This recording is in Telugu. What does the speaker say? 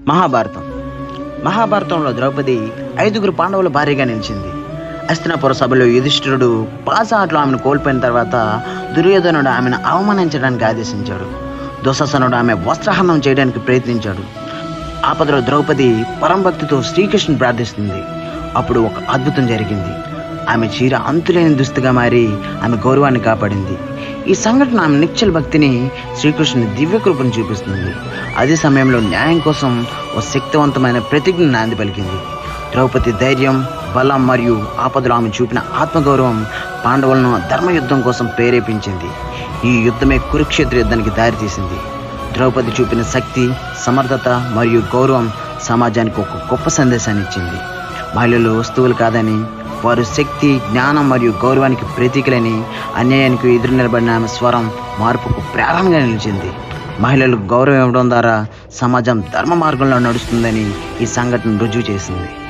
మహాభారతం. మహాభారతంలో ద్రౌపది 5గురు పాండవుల భార్యగా నిలిచింది. హస్తినాపుర సభలో యుధిష్ఠిరుడు పాసాట్లో ఆమెను కోల్పోయిన తర్వాత దుర్యోధనుడు ఆమెను అవమానించడానికి ఆదేశించాడు. దుశ్శాసనుడు ఆమె వస్త్రహరణం చేయడానికి ప్రయత్నించాడు. ఆపదలో ద్రౌపది పరంభక్తితో శ్రీకృష్ణుని ప్రార్థిస్తుంది. అప్పుడు ఒక అద్భుతం జరిగింది. ఆమె చీర అంతులేని దుస్తుగా మారి ఆమె గౌరవాన్ని కాపాడింది. ఈ సంఘటన ఆమె నిశ్చల భక్తిని, శ్రీకృష్ణుని దివ్యకృపను చూపిస్తుంది. అదే సమయంలో న్యాయం కోసం ఓ శక్తివంతమైన ప్రతిజ్ఞ నాంది పలికింది. ద్రౌపది ధైర్యం, బలం మరియు ఆపదలో ఆమె చూపిన ఆత్మగౌరవం పాండవులను ధర్మయుద్ధం కోసం ప్రేరేపించింది. ఈ యుద్ధమే కురుక్షేత్ర యుద్ధానికి దారితీసింది. ద్రౌపది చూపిన శక్తి, సమర్థత మరియు గౌరవం సమాజానికి ఒక గొప్ప సందేశాన్ని ఇచ్చింది. మహిళలు వస్తువులు కాదని, వారు శక్తి, జ్ఞానం మరియు గౌరవానికి ప్రతీకలని, అన్యాయానికి ఎదురు నిలబడిన ఆమె స్వరం మార్పుకు ప్రేరణగా నిలిచింది. మహిళలకు గౌరవం ఇవ్వడం ద్వారా సమాజం ధర్మ మార్గంలో నడుస్తుందని ఈ సంఘటన రుజువు చేసింది.